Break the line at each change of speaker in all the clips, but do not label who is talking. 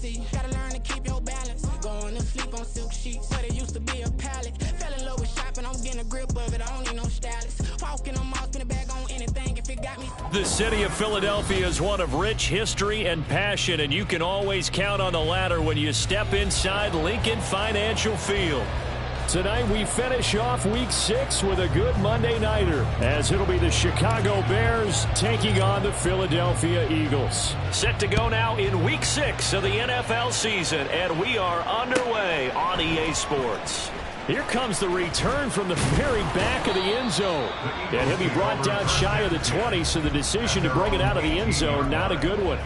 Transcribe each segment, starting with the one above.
see. Gotta learn to keep your balance. Going to sleep on silk sheets, but it used to be a pallet. Fell in love with shopping, I'm getting a grip of it. I don't need no stylist. Walking on mouth, spin a bag on anything if it got me.
The city of Philadelphia is one of rich history and passion, and you can always count on the latter when you step inside Lincoln Financial Field. Tonight we finish off Week 6 with a good Monday nighter, as it'll be the Chicago Bears taking on the Philadelphia Eagles. Set to go now in Week 6 of the NFL season, and we are underway on EA Sports. Here comes the return from the very back of the end zone. And he'll be brought down shy of the 20, so the decision to bring it out of the end zone, not a good one.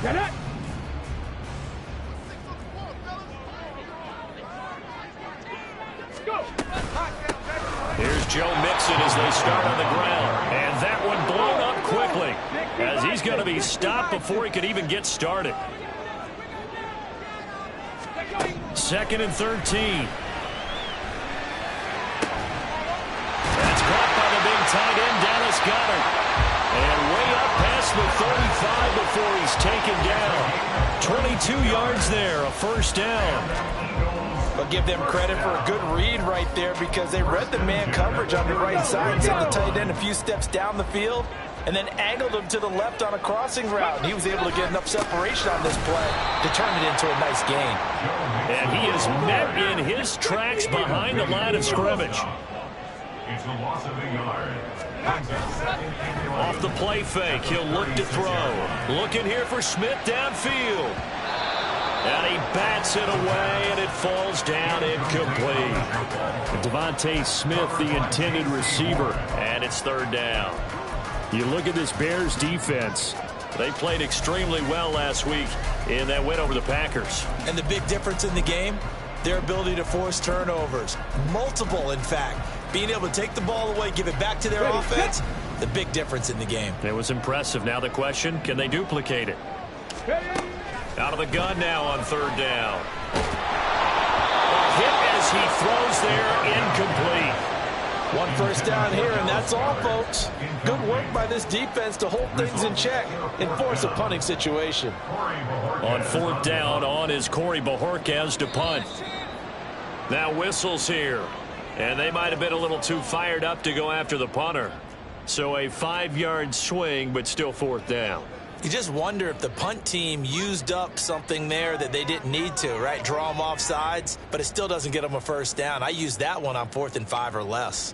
Get it!
Here's Joe Mixon as they start on the ground. And that one blown up quickly, as he's going to be stopped before he could even get started. 2nd and 13. That's caught by the big tight end, Dallas Goedert. And way up past the 35 before he's taken down. 22 yards there, a first down.
But give them credit for a good read right there, because they read the man coverage on the right side, sent the tight end a few steps down the field, and then angled him to the left on a crossing route. And he was able to get enough separation on this play to turn it into a nice gain.
And he is met in his tracks behind the line of scrimmage.
It's a loss of a yard.
Off the play fake, he'll look to throw. Looking here for Smith downfield. And he bats it away, and it falls down incomplete. Devontae Smith, the intended receiver, and it's 3rd down. You look at this Bears defense. They played extremely well last week in that win over the Packers.
And the big difference in the game, their ability to force turnovers. Multiple, in fact. Being able to take the ball away, give it back to their offense, the big difference in the game.
It was impressive. Now the question, can they duplicate it? Out of the gun now on 3rd down. Hit as he throws there, incomplete.
1 first down here, and that's all, folks. Good work by this defense to hold things in check and force a punting situation.
On 4th down, on is Corey Bojorquez to punt. Now whistles here, and they might have been a little too fired up to go after the punter. So a 5-yard swing, but still 4th down.
You just wonder if the punt team used up something there that they didn't need to, right? Draw them off sides, but it still doesn't get them a first down. I used that one on 4th and 5 or less.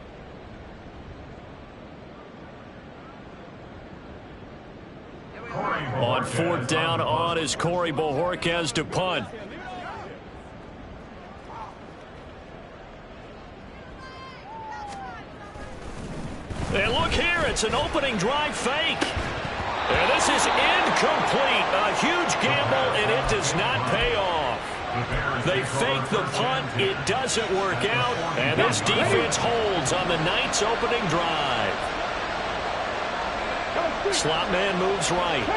On 4th down, on is Corey Bojorquez to punt. And look here, it's an opening drive fake. And this is incomplete. A huge gamble, and it does not pay off. They fake the punt. It doesn't work out. And this defense holds on the Knights' opening drive. Slot man moves right.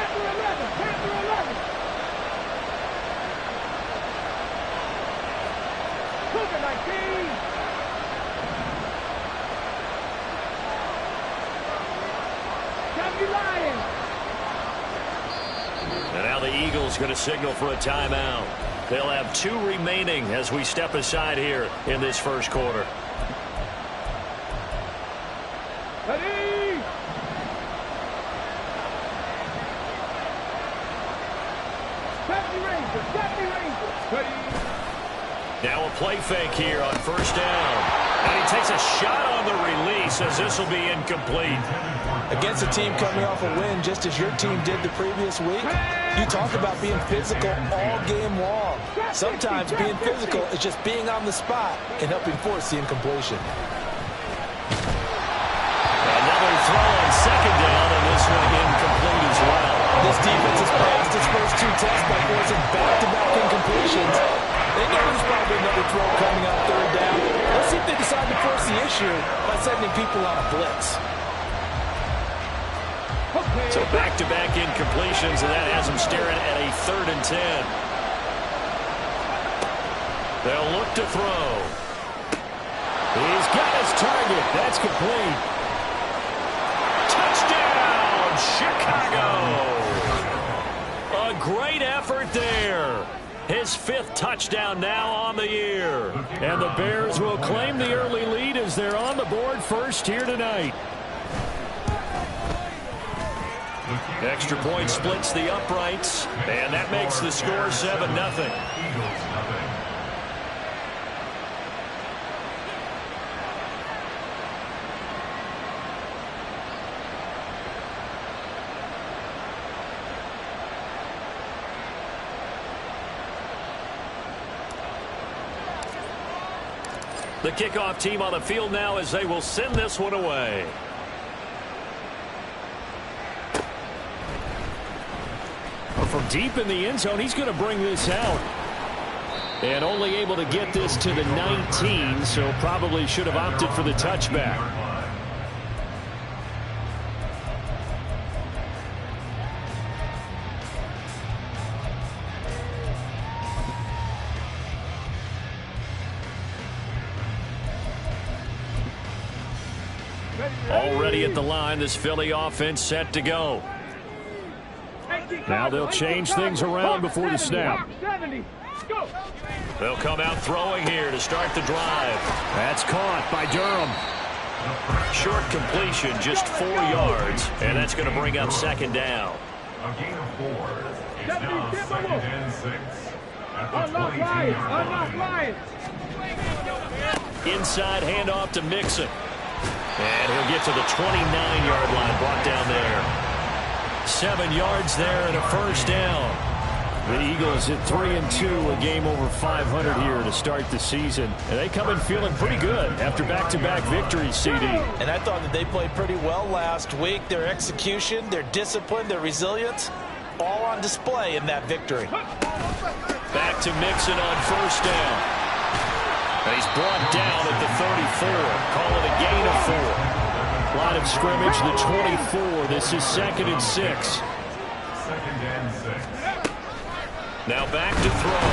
And now the Eagles going to signal for a timeout. They'll have 2 remaining as we step aside here in this first quarter.
Ready?
Now a play fake here on 1st down. And he takes a shot on the release as this will be incomplete.
Against a team coming off a win, just as your team did the previous week, you talk about being physical all game long. Sometimes being physical is just being on the spot and helping force the incompletion.
Another throw on 2nd down, and this one incomplete as well.
This defense has passed its first 2 tests by forcing back-to-back incompletions. They know there's probably another throw coming on 3rd down. Let's see if they decide to force the issue by sending people on a blitz.
So back-to-back incompletions, and that has them staring at a 3rd and 10. They'll look to throw. He's got his target. That's complete. Touchdown, Chicago. A great effort there. His 5th touchdown now on the year. And the Bears will claim the early lead as they're on the board first here tonight. Extra point splits the uprights, and that makes the score 7-0. The kickoff team on the field now as they will send this one away. From deep in the end zone, he's going to bring this out. And only able to get this to the 19, so probably should have opted for the touchback. Already at the line, this Philly offense set to go. Now they'll change things around before the snap. They'll come out throwing here to start the drive. That's caught by Durham. Short completion, just 4 yards, and that's going to bring up 2nd down.
A gain of 4. It's now 2nd and 6 at the 22-yard line.
Inside handoff to Mixon. And he'll get to the 29-yard line, brought down there. 7 yards there and a first down. The Eagles at 3-2, a game over 500 here to start the season. And they come in feeling pretty good after back-to-back victories, CD.
And I thought that they played pretty well last week. Their execution, their discipline, their resilience, all on display in that victory.
Back to Mixon on first down. And he's brought down at the 34. Call it a gain of 4. Line of scrimmage, the 24. This is 2nd and 6.
2nd and 6.
Now back to throw.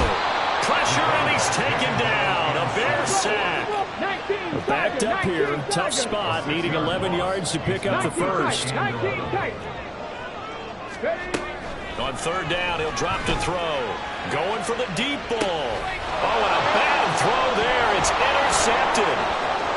Pressure, and he's taken down. A Bear sack. Backed up here. Tough spot, needing 11 yards to pick up the first. On 3rd down, he'll drop to throw. Going for the deep ball. Oh, and a bad throw there. It's intercepted.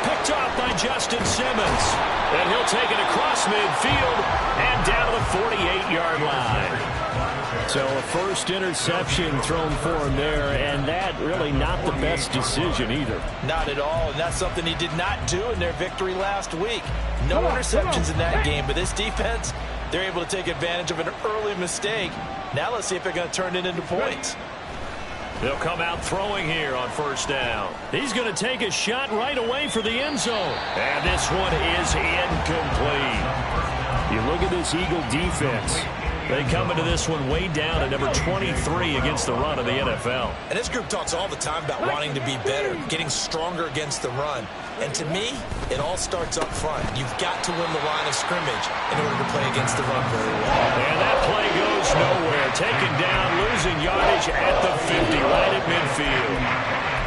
Picked off by Justin Simmons. And he'll take it across midfield and down to the 48-yard line. So a first interception thrown for him there, and that really not the best decision either.
Not at all, and that's something he did not do in their victory last week. No interceptions in that game, but this defense, they're able to take advantage of an early mistake. Now let's see if they're going to turn it into points.
They'll come out throwing here on first down. He's going to take a shot right away for the end zone. And this one is incomplete. You look at this Eagle defense. They come into this one way down at number 23 against the run of the NFL.
And this group talks all the time about wanting to be better, getting stronger against the run. And to me, it all starts up front. You've got to win the line of scrimmage in order to play against the run very well.
And that play goes nowhere. Taken down, losing yardage at the 50, right at midfield.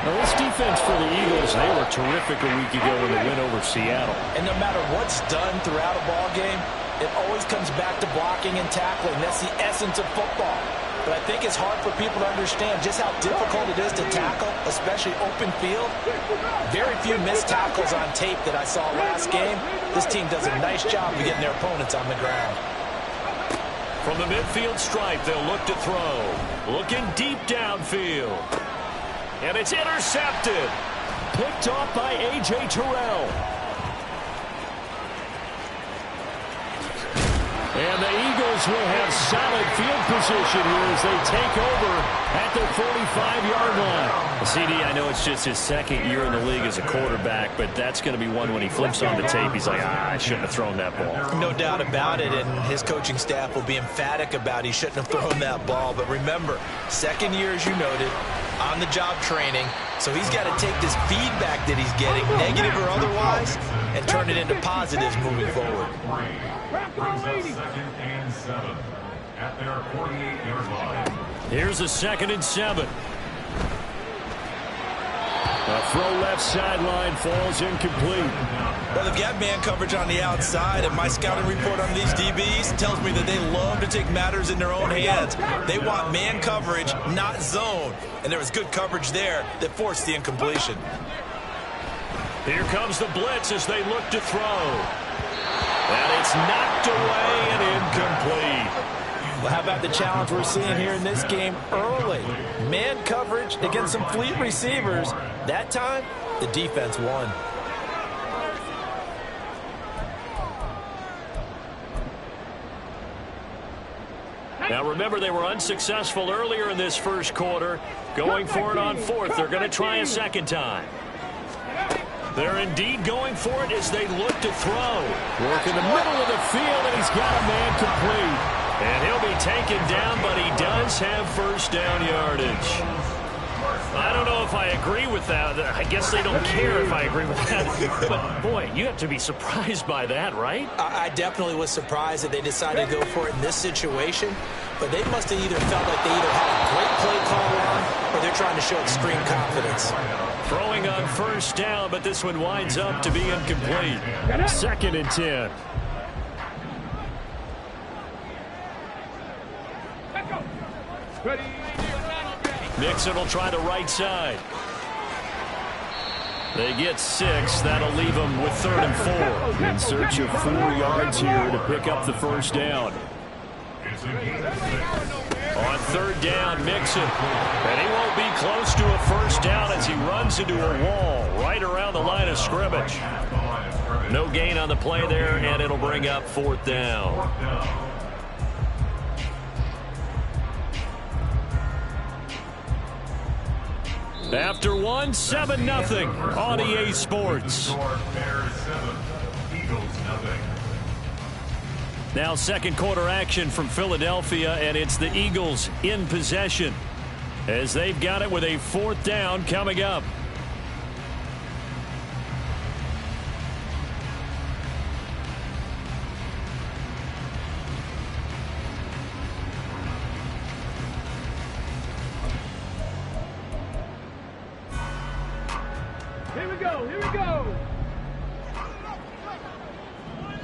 Now, this defense for the Eagles, they were terrific a week ago in the win over Seattle.
And no matter what's done throughout a ball game, it always comes back to blocking and tackling. That's the essence of football. But I think it's hard for people to understand just how difficult it is to tackle, especially open field. Very few missed tackles on tape that I saw last game. This team does a nice job of getting their opponents on the ground.
From the midfield stripe, they'll look to throw. Looking deep downfield. And it's intercepted. Picked off by A.J. Terrell. And the Eagles will have solid field position here as they take over at the 45-yard line. CD, I know it's just his 2nd year in the league as a quarterback, but that's going to be one when he flips on the tape, he's like, I shouldn't have thrown that ball.
No doubt about it, and his coaching staff will be emphatic about he shouldn't have thrown that ball. But remember, 2nd year, as you noted, on-the-job training, so he's got to take this feedback that he's getting, negative or otherwise, and turn it into positives moving forward.
Brings up 2nd and 7 at their 48-yard line.
Here's a 2nd and 7. A throw left sideline falls incomplete.
Well, they've got man coverage on the outside, and my scouting report on these DBs tells me that they love to take matters in their own hands. They want man coverage, not zone. And there was good coverage there that forced the incompletion.
Here comes the blitz as they look to throw. And it's knocked away and incomplete.
Well, how about the challenge we're seeing here in this game early? Man coverage against some fleet receivers. That time, the defense won.
Now remember, they were unsuccessful earlier in this first quarter. Going for it on fourth. They're going to try a second time. They're indeed going for it as they look to throw. Work in the middle of the field, and he's got a man complete. And he'll be taken down, but he does have first down yardage. I don't know if I agree with that. I guess they don't care if I agree with that. But, boy, you have to be surprised by that, right?
I definitely was surprised that they decided to go for it in this situation. But they must have either felt like they either had a great play call on or they're trying to show extreme confidence.
Throwing on first down, but this one winds up to be incomplete. 2nd and 10. Mixon will try the right side. They get 6. That'll leave them with 3rd and 4. In search of 4 yards here to pick up the first down. On 3rd down, Mixon. And he won't be close to a first down as he runs into a wall right around the line of scrimmage. No gain on the play there, and it'll bring up 4th down. After 1, 7-0 on EA Sports. Now second quarter action from Philadelphia, and it's the Eagles in possession as they've got it with a 4th down coming up.
Here we go, here we go.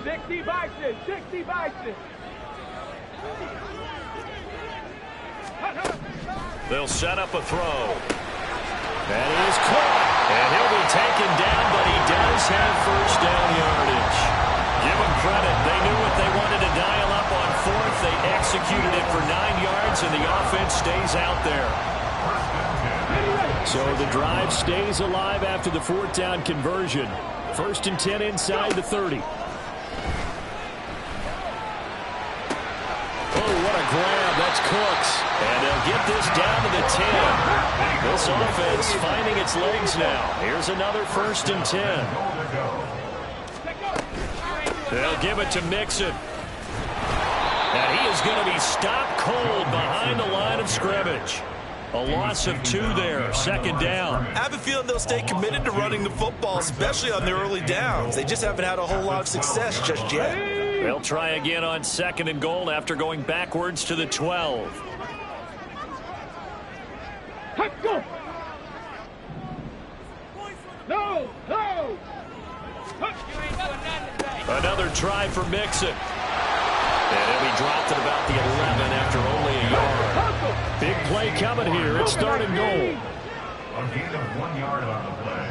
60 Bison, 60 Bison.
They'll set up a throw. That is caught. And he'll be taken down, but he does have first down yardage. Give them credit. They knew what they wanted to dial up on 4th. They executed it for 9 yards, and the offense stays out there. So the drive stays alive after the 4th down conversion. 1st and 10 inside the 30. Oh, what a grab. That's Cooks. And they'll get this down to the 10. This offense finding its legs now. Here's another 1st and 10. They'll give it to Mixon. And he is going to be stopped cold behind the line of scrimmage. A loss of 2 there, 2nd down.
I have a feeling they'll stay committed to running the football, especially on their early downs. They just haven't had a whole lot of success just yet.
They'll try again on 2nd and goal after going backwards to the 12.
Go! No! No!
Another try for Mixon. And he'll be dropped at about the 11 after only a yard. Big play coming here. It's 3rd and goal.
A gain of 1 yard on the play.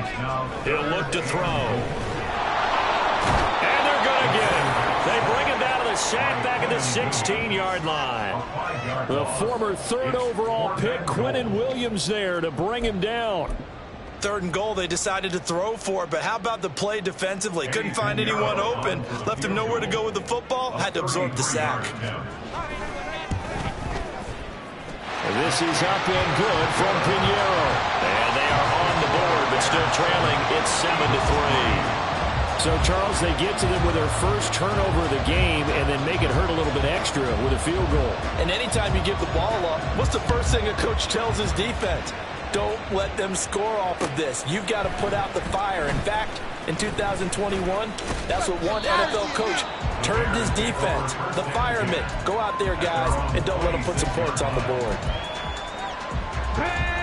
It's now
He'll look to throw. And they're going to get him. They bring him down to the sack back at the 16-yard line. The former 3rd overall pick, Quinnen Williams, there to bring him down.
3rd and goal, they decided to throw for it, but how about the play defensively? Couldn't find anyone open, left him nowhere to go with the football, had to absorb the sack.
This is up and good from Pinheiro. And they are on the board, but still trailing. It's 7-3. So, Charles, they get to them with their first turnover of the game and then make it hurt a little bit extra with a field goal.
And anytime you give the ball up, what's the first thing a coach tells his defense? Don't let them score off of this. You've got to put out the fire. In fact, in 2021, that's what one NFL coach termed his defense. The firemen. Go out there, guys, and don't let them put some points on the board.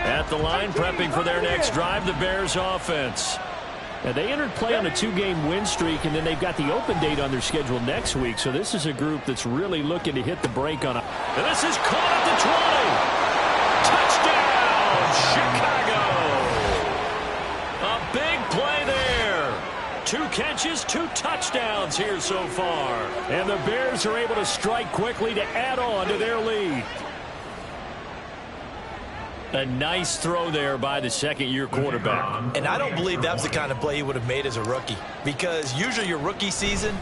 At the line, prepping for their next drive, the Bears offense. Now, they entered play on a 2-game win streak, and then they've got the open date on their schedule next week. So this is a group that's really looking to hit the brake on it. And this is caught at the 20. Touchdown, Chicago. A big play there. 2 catches, 2 touchdowns here so far. And the Bears are able to strike quickly to add on to their lead. A nice throw there by the second-year quarterback.
And I don't believe that was the kind of play he would have made as a rookie, because usually your rookie season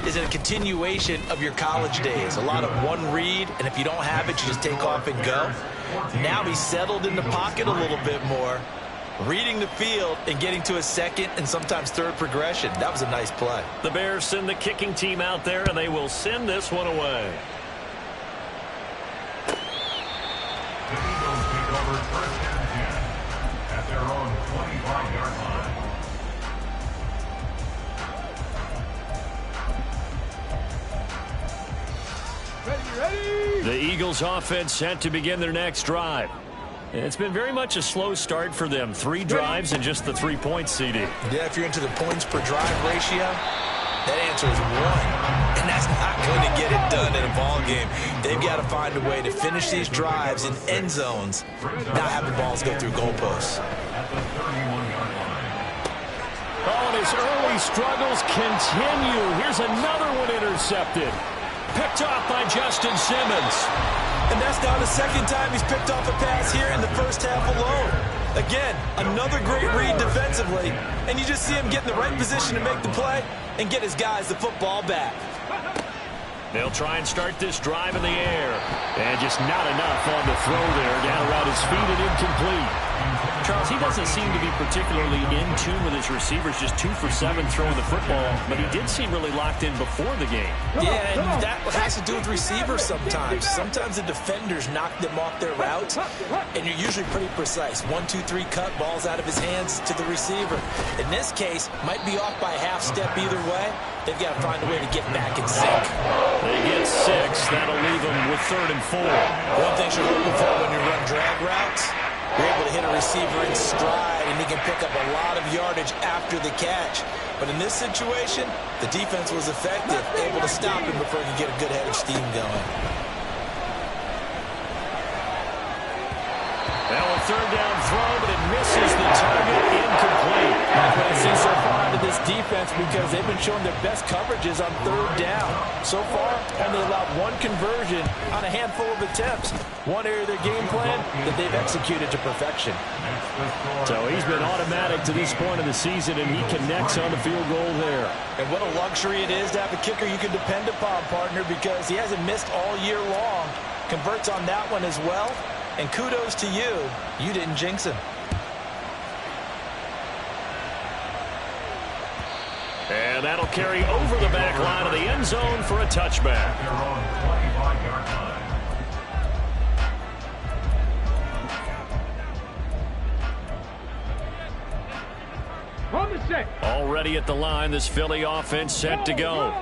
is a continuation of your college days. A lot of one read, and if you don't have it, you just take off and go. Now he's settled in the pocket a little bit more, reading the field and getting to a second and sometimes third progression. That was a nice play.
The Bears send the kicking team out there, and they will send this one away.
The Eagles take over first and 10 at their own 25-yard line.
Ready.
The Eagles offense set to begin their next drive. It's been very much a slow start for them. 3 drives and just the 3 points, CD.
Yeah, if you're into the points per drive ratio, that answer is 1. And that's not going to get it done in a ball game. They've got to find a way to finish these drives in end zones, not have the balls go through goalposts.
At the 31-yard line.
Oh, and his early struggles continue. Here's another one intercepted. Picked off by Justin Simmons.
And that's now the second time he's picked off a pass here in the first half alone. Again, another great read defensively, and you just see him get in the right position to make the play and get his guys the football back.
They'll try and start this drive in the air. And just not enough on the throw there. Down around his feet and incomplete. Charles, he doesn't seem to be particularly in tune with his receivers, just 2 for 7 throwing the football, but he did seem really locked in before the game.
Yeah, and that has to do with receivers sometimes. Sometimes the defenders knock them off their routes, and you're usually pretty precise. 1, 2, 3 cut, balls out of his hands to the receiver. In this case, might be off by a half step either way. They've got to find a way to get back in sync.
They get 6. That'll leave them with 3rd and 4.
One thing you're looking for when you run drag routes, you're able to hit a receiver in stride, and he can pick up a lot of yardage after the catch. But in this situation, the defense was effective, able to stop him before he could get a good head of steam going.
Now a 3rd down throw, but it misses the target, incomplete.
That's what I see so far out of this defense, because they've been showing their best coverages on 3rd down. So far, only allowed 1 conversion on a handful of attempts. One area of their game plan that they've executed to perfection.
So he's been automatic to this point of the season, and he connects on the field goal there.
And what a luxury it is to have a kicker you can depend upon, partner, because he hasn't missed all year long. Converts on that one as well. And kudos to you. You didn't jinx him.
And that'll carry over the back line of the end zone for a touchback.
Their own 25-yard line.
On the set.
Already at the line, this Philly offense set to go.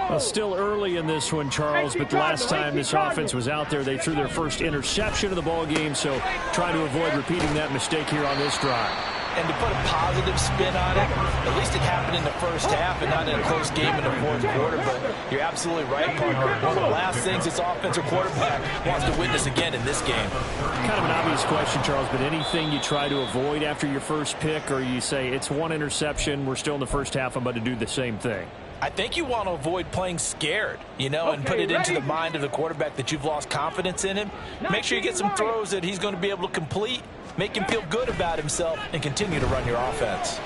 Well, still early in this one, Charles, but the last time this offense was out there, they threw their first interception of the ball game, so try to avoid repeating that mistake here on this drive.
And to put a positive spin on it, at least it happened in the first half and not in a close game in the 4th quarter, but you're absolutely right, partner. One of the last things this offensive quarterback wants to witness again in this game.
Kind of an obvious question, Charles, but anything you try to avoid after your first pick, or you say it's 1 interception, we're still in the first half, I'm about to do the same thing?
I think you want to avoid playing scared, and put it into the mind of the quarterback that you've lost confidence in him. Make sure you get some throws that he's going to be able to complete, make him feel good about himself, and continue to run your offense.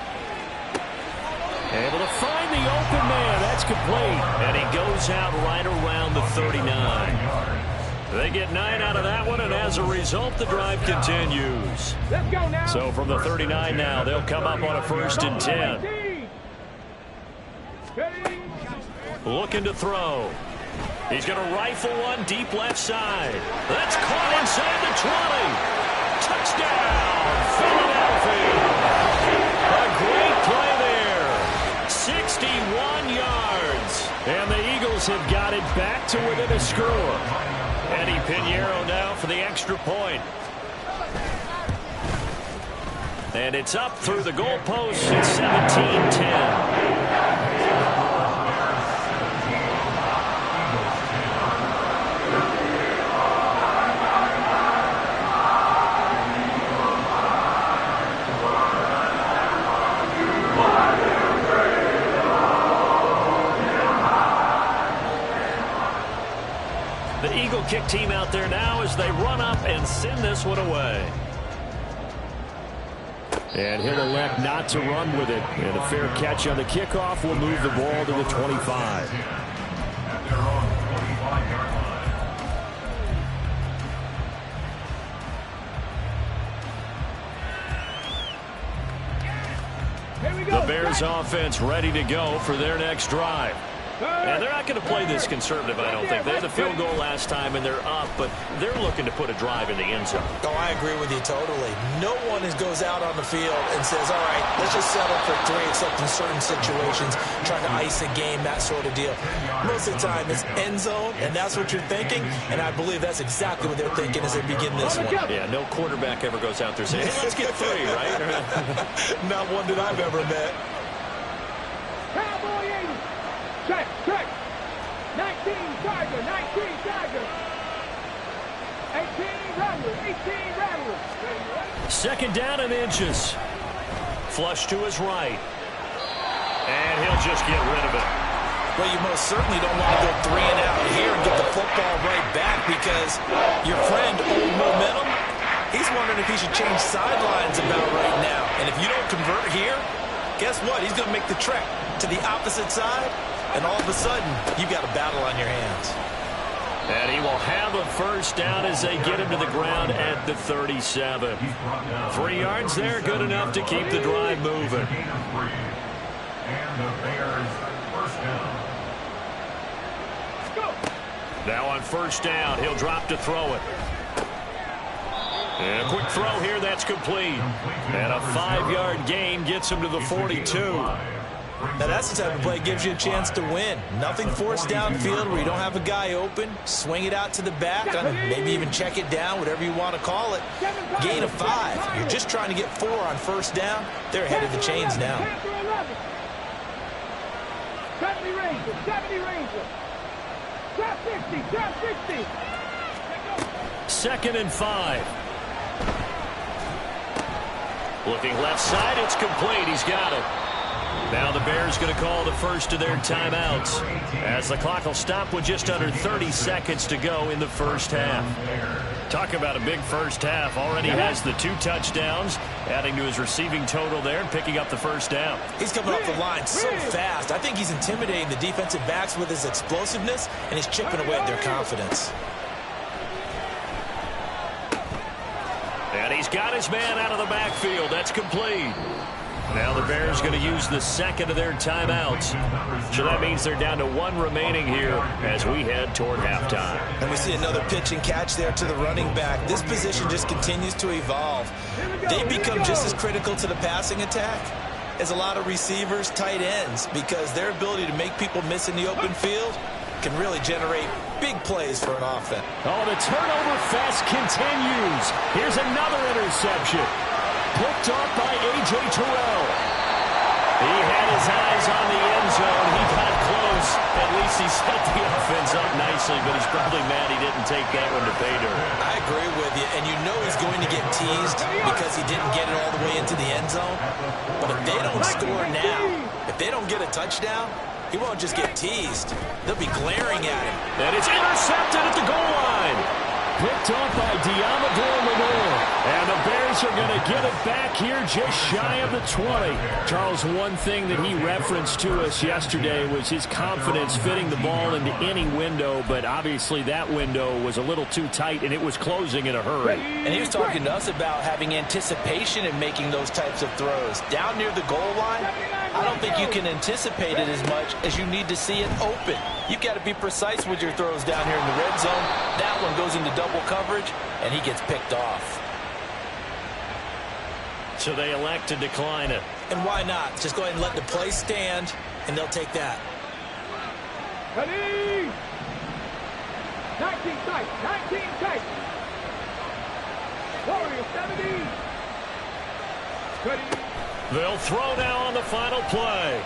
Able to find the open man. That's complete. And he goes out right around the 39. They get 9 out of that one, and as a result, the drive continues.
Let's go now.
So from the 39 now, they'll come up on a 1st and 10. Looking to throw. He's going to rifle one deep left side. That's caught inside the 20. Touchdown, Philadelphia. A great play there. 61 yards. And the Eagles have got it back to within a score. Eddie Pinheiro now for the extra point. And it's up through the goalpost. It's 17-10. The Eagle kick team out there now as they run up and send this one away. And he'll elect not to run with it. And a fair catch on the kickoff will move the ball to the 25.
At their own 25-yard line.
Here we go.
The Bears offense ready to go for their next drive. And they're not going to play this conservative, I don't think. They had the field goal last time, and they're up, but they're looking to put a drive in the end zone.
Oh, I agree with you totally. No one goes out on the field and says, all right, let's just settle for 3, except in certain situations, trying to ice a game, that sort of deal. Most of the time, it's end zone, and that's what you're thinking, and I believe that's exactly what they're thinking as they begin this one.
Yeah, no quarterback ever goes out there saying, hey, let's get 3, right?
Not one that I've ever met.
Cowboy 80. Check, check. 19 Tiger, 19 Tiger. 18 Rattler, 18 Rattler.
Second down and inches. Flush to his right. And he'll just get rid of it.
Well, you most certainly don't want to go 3 and out here and get the football right back because your friend, Old Momentum, he's wondering if he should change sidelines about right now. And if you don't convert here, guess what? He's going to make the trek to the opposite side. And all of a sudden, you've got a battle on your hands.
And he will have a first down as they get him to the ground at the 37. 3 yards there, good enough to keep the drive moving.
And the Bears first down.
Now on first down, he'll drop to throw it. And a quick throw here, that's complete. And a 5-yard gain gets him to the 42.
Now that's the type of play that gives you a chance to win. Nothing forced downfield where you don't have a guy open. Swing it out to the back, maybe even check it down, whatever you want to call it. Gain of 5. You're just trying to get 4 on first down. They're ahead of the chains now.
70 Ranger, 70 Ranger. Trap 60, trap 60.
2nd and 5. Looking left side, it's complete. He's got it. Now the Bears going to call the first of their timeouts as the clock will stop with just under 30 seconds to go in the first half. Talk about a big first half. Already has the 2 touchdowns, adding to his receiving total there and picking up the first down.
He's coming off the line so fast. I think he's intimidating the defensive backs with his explosiveness, and he's chipping away at their confidence.
And he's got his man out of the backfield. That's complete. Now the Bears going to use the 2nd of their timeouts. So that means they're down to 1 remaining here as we head toward halftime.
And we see another pitch and catch there to the running back. This position just continues to evolve. They become just as critical to the passing attack as a lot of receivers, tight ends, because their ability to make people miss in the open field can really generate big plays for an offense.
Oh, the turnover fest continues. Here's another interception. Picked off by A.J. Terrell. He had his eyes on the end zone. He got close. At least he set the offense up nicely, but he's probably mad he didn't take that one to pay dirt.
I agree with you, and you know he's going to get teased because he didn't get it all the way into the end zone. But if they don't score now, if they don't get a touchdown, he won't just get teased. They'll be glaring at him.
And it's intercepted at the goal line. Picked off by Diamador Lenore. And the Bears are going to get it back here just shy of the 20. Charles, one thing that he referenced to us yesterday was his confidence fitting the ball into any window, but obviously that window was a little too tight, and it was closing in a hurry.
And he was talking to us about having anticipation in making those types of throws. Down near the goal line, I don't think you can anticipate it as much as you need to see it open. You've got to be precise with your throws down here in the red zone. That one goes into double coverage, and he gets picked off.
So they elect to decline it.
And why not? Just go ahead and let the play stand, and they'll take that.
Ready? 19 tight, 19 tight. Warrior 70.
They'll throw now on the final play.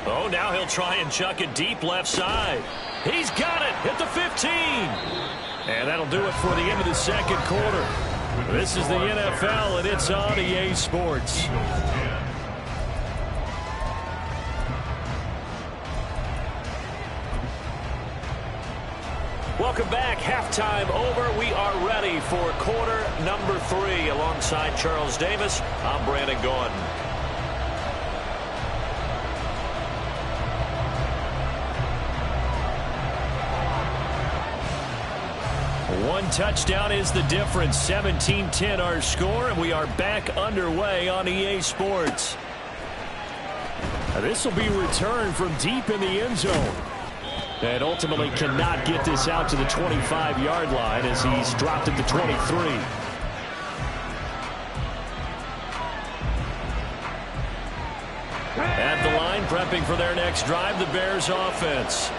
Oh, now he'll try and chuck it deep left side. He's got it at the 15. And that'll do it for the end of the second quarter. This is the NFL, and it's on EA Sports. Welcome back. Halftime over. We are ready for quarter number 3. Alongside Charles Davis, I'm Brandon Gordon. One touchdown is the difference. 17-10 our score, and we are back underway on EA Sports. This will be returned from deep in the end zone. And ultimately cannot get this out to the 25-yard line as he's dropped at the 23. At the line, prepping for their next drive, the Bears offense.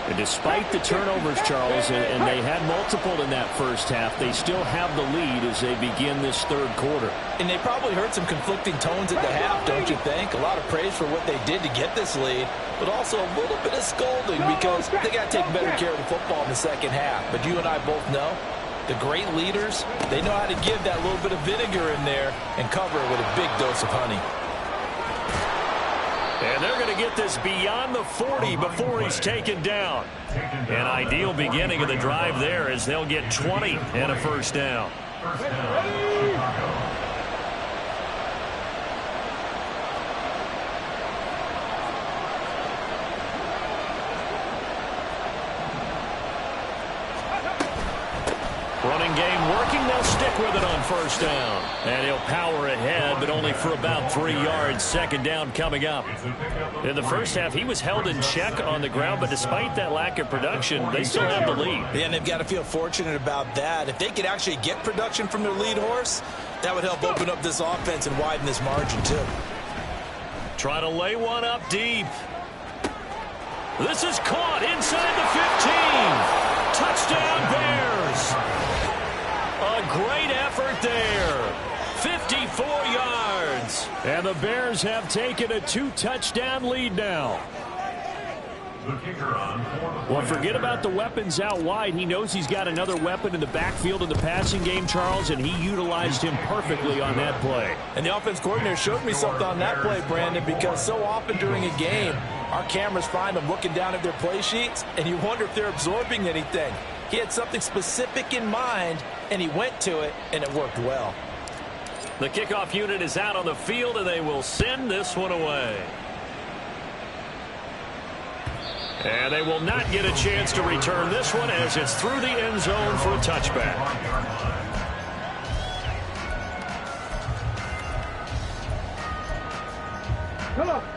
And despite the turnovers, Charles, and they had multiple in that first half, they still have the lead as they begin this third quarter.
And they probably heard some conflicting tones at the half, don't you think? A lot of praise for what they did to get this lead, but also a little bit of scolding because they got to take better care of the football in the second half. But you and I both know the great leaders, they know how to give that little bit of vinegar in there and cover it with a big dose of honey.
And they're going to get this beyond the 40 before he's taken down. An ideal beginning of the drive there as they'll get 20 and a first down. Running game working. They'll stick with it on first down. And he'll power ahead, but only for about 3 yards. Second down coming up. In the first half, he was held in check on the ground, but despite that lack of production, they still have the lead.
Yeah, and they've got to feel fortunate about that. If they could actually get production from their lead horse, that would help open up this offense and widen this margin, too.
Try to lay one up deep. This is caught inside the 15. Touchdown, Bears. A great effort there. 54 yards. And the Bears have taken a 2-touchdown lead now. Well, forget about the weapons out wide. He knows he's got another weapon in the backfield in the passing game, Charles, and he utilized him perfectly on that play.
And the offense coordinator showed me something on that play, Brandon, because so often during a game, our cameras find them looking down at their play sheets, and you wonder if they're absorbing anything. He had something specific in mind, and he went to it, and it worked well.
The kickoff unit is out on the field, and they will send this one away. And they will not get a chance to return this one as it's through the end zone for a touchback.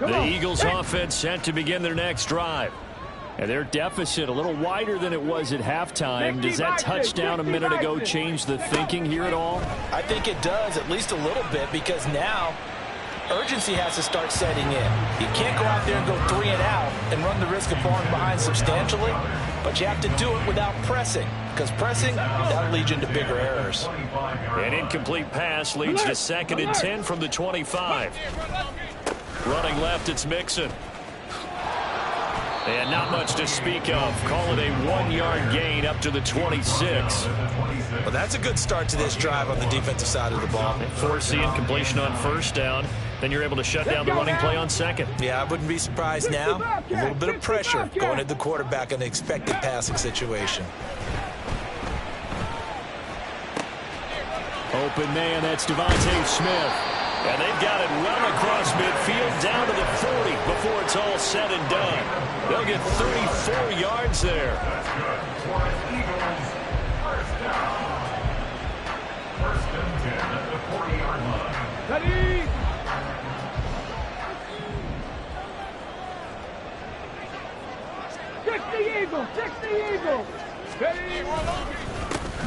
The Eagles offense set to begin their next drive. And their deficit a little wider than it was at halftime. Does that touchdown a minute ago change the thinking here at all?
I think it does, at least a little bit, because now urgency has to start setting in. You can't go out there and go 3 and out and run the risk of falling behind substantially, but you have to do it without pressing, because pressing, that'll lead you into bigger errors.
An incomplete pass leads to 2nd and 10 from the 25. Running left, it's Mixon. And not much to speak of. Call it a 1-yard gain up to the 26.
Well, that's a good start to this drive on the defensive side of the ball.
Force the incompletion on first down. Then you're able to shut down the running play on second.
Yeah, I wouldn't be surprised now. A little bit of pressure going at the quarterback in an expected passing situation.
Open man, that's Devontae Smith. And they've got it well across midfield down to the 40 before it's all said and done. They'll get 34 yards there.
First and 10 at the 40-yard line.
Ready? Check the eagle! Check the eagle! Ready?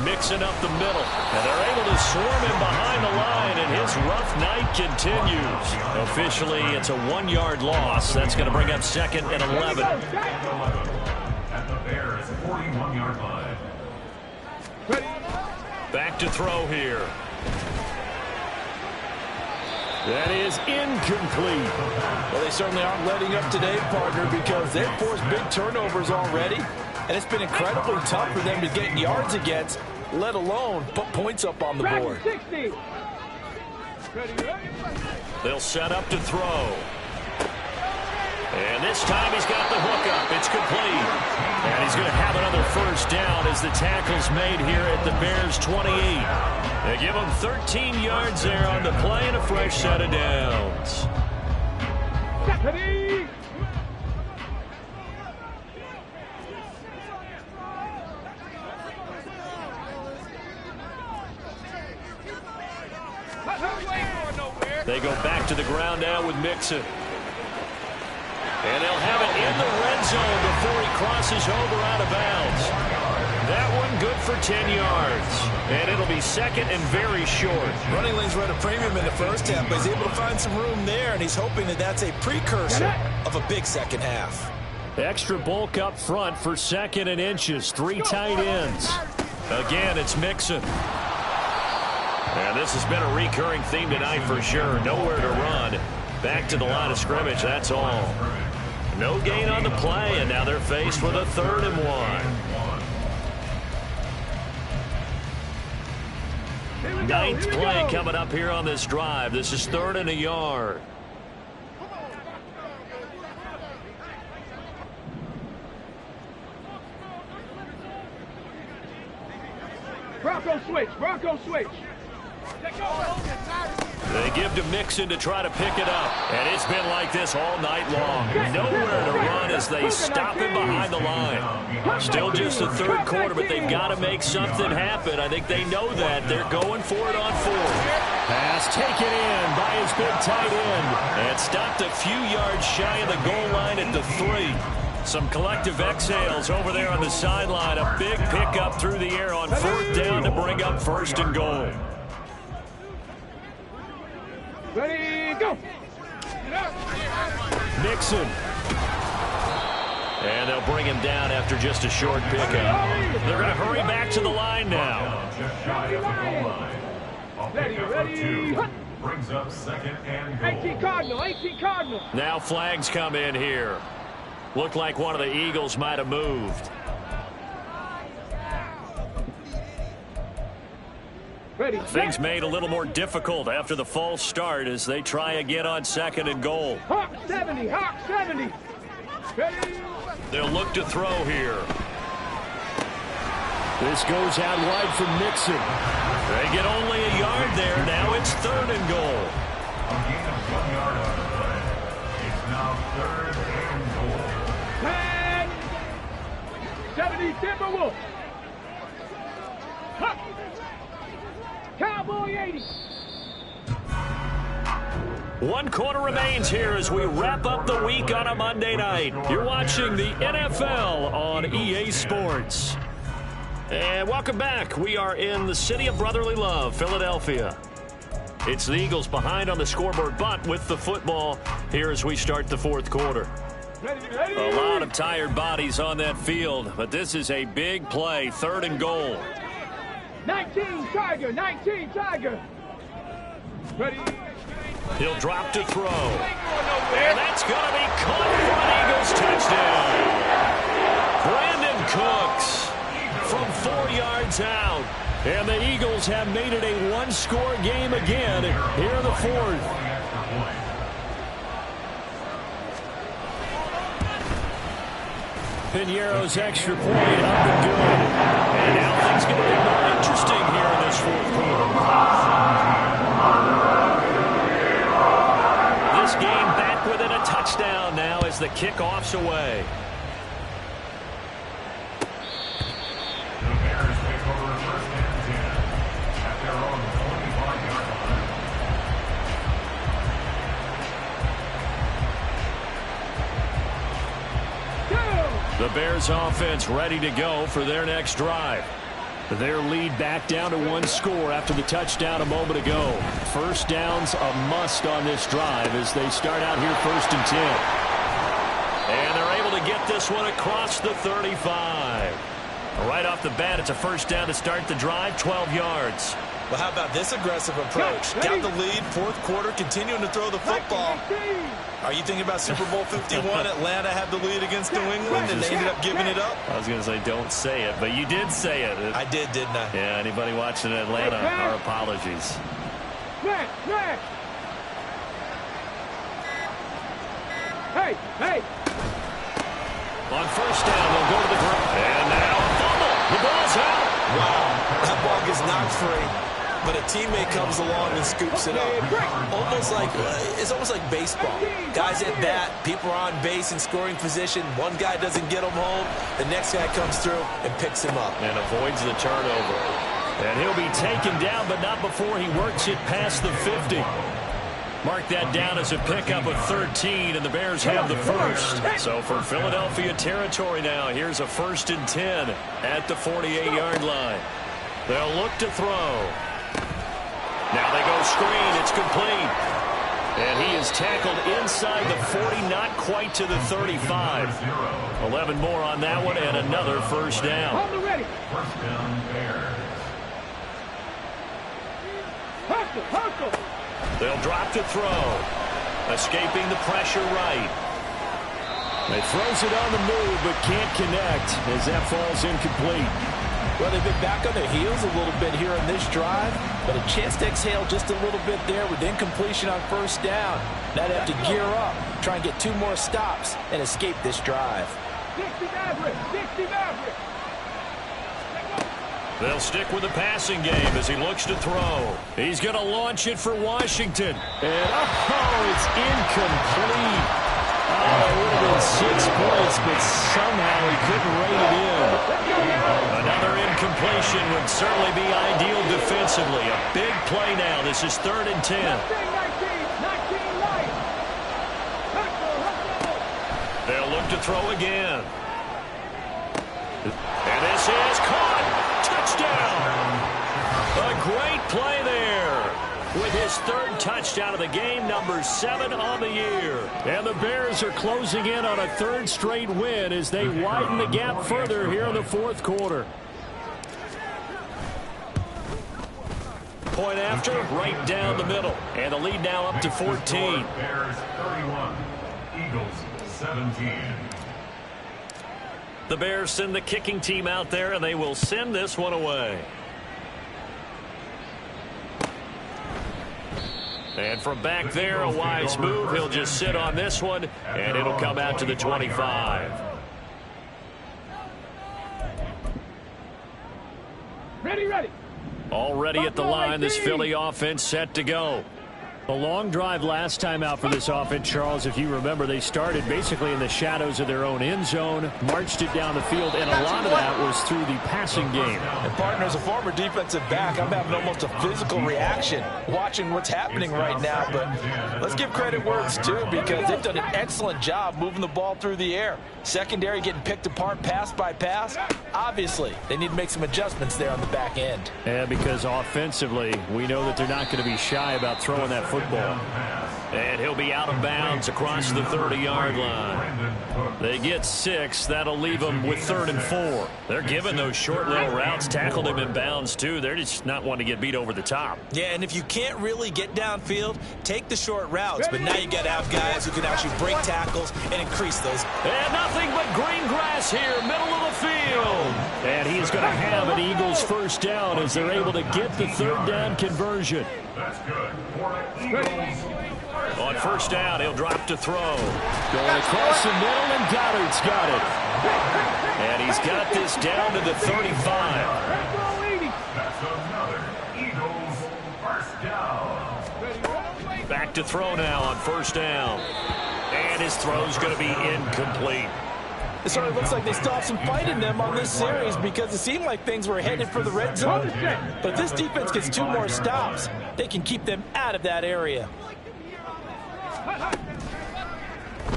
Mixing up the middle, and they're able to swarm him behind the line, and his rough night continues. Officially, it's a 1-yard loss. That's going to bring up 2nd and 11.
At the Bears' 41-yard line.
Back to throw here. That is incomplete.
Well, they certainly aren't letting up today, partner, because they've forced big turnovers already, and it's been incredibly tough for them to get yards against, let alone put points up on the board.
60.
They'll set up to throw. And this time he's got the hook up. It's complete. And he's going to have another first down as the tackle's made here at the Bears' 28. They give him 13 yards there on the play and a fresh set of downs.
Ready.
They go back to the ground now with Mixon. And they'll have it in the red zone before he crosses over out of bounds. That one good for 10 yards. And it'll be second and very short.
Running lanes were at a premium in the first half, but he's able to find some room there, and he's hoping that that's a precursor of a big second half.
Extra bulk up front for second and inches. 3 tight ends. Again, it's Mixon. And this has been a recurring theme tonight for sure. Nowhere to run. Back to the line of scrimmage, that's all. No gain on the play, and now they're faced with a 3rd and 1. Ninth play coming up here on this drive. This is 3rd and a yard.
Bronco switch. Bronco switch.
They give to Mixon to try to pick it up. And it's been like this all night long. Nowhere to run as they stop him behind the line. Still just the 3rd quarter, but they've got to make something happen. I think they know that. They're going for it on 4th. Pass taken in by his big tight end. And stopped a few yards shy of the goal line at the 3. Some collective exhales over there on the sideline. A big pickup through the air on 4th down to bring up 1st and goal.
Ready, go.
Nixon. And they'll bring him down after just a short pickup. They're going to hurry back to the line now.
Just shy of the goal line. A pickup of 2 brings up 2nd and goal.
18 Cardinal, 18 Cardinal.
Now flags come in here. Looked like one of the Eagles might have moved.
Ready.
Things made a little more difficult after the false start as they try again on 2nd and goal.
Hawk 70, Hawk 70. Ready.
They'll look to throw here. This goes out wide from Mixon. They get only a yard there. Now it's 3rd and goal.
A gain of 1 yard on the play. It's now 3rd and goal.
10. 70 Timberwolves. Huck. Cowboy 80.
1 quarter remains here as we wrap up the week on a Monday night. You're watching the NFL on EA Sports. And welcome back. We are in the city of brotherly love, Philadelphia. It's the Eagles behind on the scoreboard, but with the football here as we start the 4th quarter. A lot of tired bodies on that field, but this is a big play, 3rd and goal.
19 Tiger, 19 Tiger. Ready.
He'll drop to throw. And that's going to be caught for an Eagles touchdown. Brandon Cooks from 4 yards out. And the Eagles have made it a 1-score game again here in the 4th. Piñeiro's extra point up and good. And now things going to be more interesting here in this 4th quarter. This game back within a touchdown now as the kickoff's away.
The Bears take over 1st and 10 at their own 25-yard line.
The Bears offense ready to go for their next drive. Their lead back down to 1 score after the touchdown a moment ago. First down's a must on this drive as they start out here 1st and 10. And they're able to get this one across the 35. Right off the bat, it's a first down to start the drive, 12 yards.
Well, how about this aggressive approach? Got the lead, fourth quarter, continuing to throw the football. Are you thinking about Super Bowl 51? Atlanta had the lead against New England, and they ended up giving it up?
I was going to say don't say it, but you did say it.
I did, didn't I?
Yeah, anybody watching Atlanta, our apologies.
Hey!
On first down, they'll go to the ground. And now a fumble. The ball's out.
Wow, that ball gets knocked free, but a teammate comes along and scoops it up. It's almost like baseball. Guys at bat, people are on base in scoring position. One guy doesn't get him home. The next guy comes through and picks him up.
And avoids the turnover. And he'll be taken down, but not before he works it past the 50. Mark that down as a pickup of 13, and the Bears have the first. So for Philadelphia territory now, here's a 1st and 10 at the 48-yard line. They'll look to throw. Now they go screen. It's complete. And he is tackled inside the 40, not quite to the 35. 11 more on that one, and another first down.
First down, Bears.
Hustle!
They'll drop to throw. Escaping the pressure right. They throws it on the move, but can't connect as that falls incomplete.
Well, they've been back on their heels a little bit here on this drive, but a chance to exhale just a little bit there with incompletion on first down. Now they have to gear up, try and get 2 more stops, and escape this drive.
60 Maverick!
They'll stick with the passing game as he looks to throw. He's going to launch it for Washington. And, it's incomplete. It would have been 6 points, but somehow he couldn't rein it in. Another incompletion would certainly be ideal defensively. A big play now. This is 3rd and 10. They'll look to throw again. And this is caught. Touchdown! A great play there with his 3rd touchdown of the game, number 7 on the year. And the Bears are closing in on a 3rd straight win as they widen the gap further here in the 4th quarter. Point after, right down the middle. And the lead now up to 14.
Bears 31, Eagles 17.
The Bears send the kicking team out there, and they will send this one away. And from back there, a wise move. He'll just sit on this one, and it'll come out to the 25.
Ready.
Already at the line, this Philly offense set to go. A long drive last time out for this offense, Charles. If you remember, they started basically in the shadows of their own end zone, marched it down the field, and a lot of that was through the passing game.
And partner, as a former defensive back, I'm having almost a physical reaction watching what's happening right now. But let's give credit where it's due, because they've done an excellent job moving the ball through the air. Secondary getting picked apart pass by pass. Obviously, they need to make some adjustments there on the back end.
And because offensively, we know that they're not going to be shy about throwing that football. And he'll be out of bounds across the 30-yard line. They get 6. That'll leave them with 3rd and 4. They're giving those short little routes. Tackled him in bounds, too. They're just not wanting to get beat over the top.
Yeah, and if you can't really get downfield, take the short routes. But now you got to have guys who can actually break tackles and increase those.
And nothing but green grass here, middle of the field. And he's going to have an Eagles first down as they're able to get the 3rd down conversion.
That's good. For the Eagles.
On first down, he'll drop to throw. Going across the middle, and Goddard's got it. And he's got this down to the 35.
That's another Eagles first down.
Back to throw now on first down. And his throw's going to be incomplete.
It sort of looks like they still have some fight in them on this series, because it seemed like things were headed for the red zone. But if this defense gets 2 more stops, they can keep them out of that area.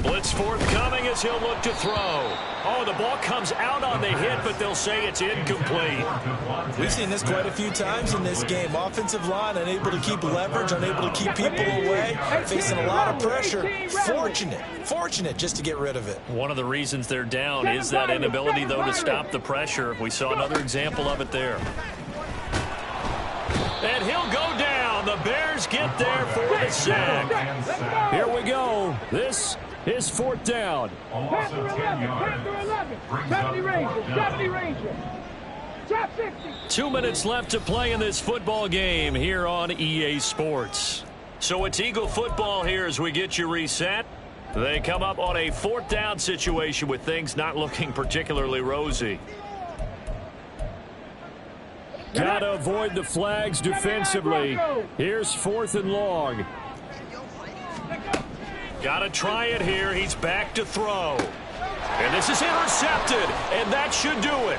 Blitz forthcoming as he'll look to throw. Oh, the ball comes out on the hit, but they'll say it's incomplete.
We've seen this quite a few times in this game. Offensive line unable to keep leverage, unable to keep people away, facing a lot of pressure. Fortunate just to get rid of it.
One of the reasons they're down is that inability, though, to stop the pressure. We saw another example of it there. And he'll go down. The Bears get there for the sack. Here we go. This is fourth down.
Panther 11, Panther 11. 70 Ranger, 70 Ranger. Drop 60.
2 minutes left to play in this football game here on EA Sports. So it's Eagle football here as we get you reset. They come up on a fourth down situation with things not looking particularly rosy. Got to avoid the flags defensively. Here's 4th and long. Got to try it here. He's back to throw. And this is intercepted, and that should do it.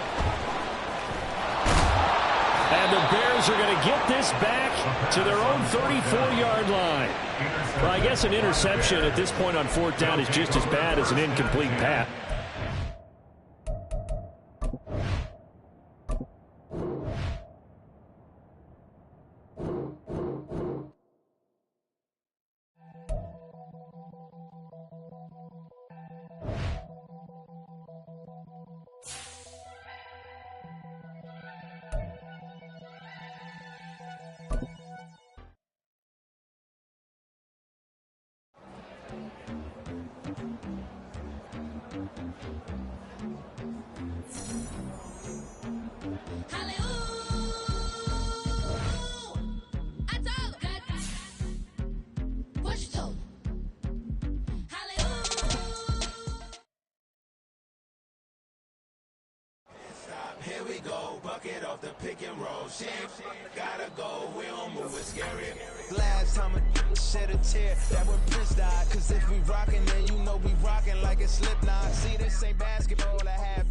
And the Bears are going to get this back to their own 34-yard line. Well, I guess an interception at this point on fourth down is just as bad as an incomplete pass.
Here we go, bucket off the pick and roll. Shit, gotta go, we don't move, it's scary.
Last time a shed a tear, that when Prince died. Cause if we rockin', then you know we rockin' like it's Slipknot. See, this ain't basketball, I have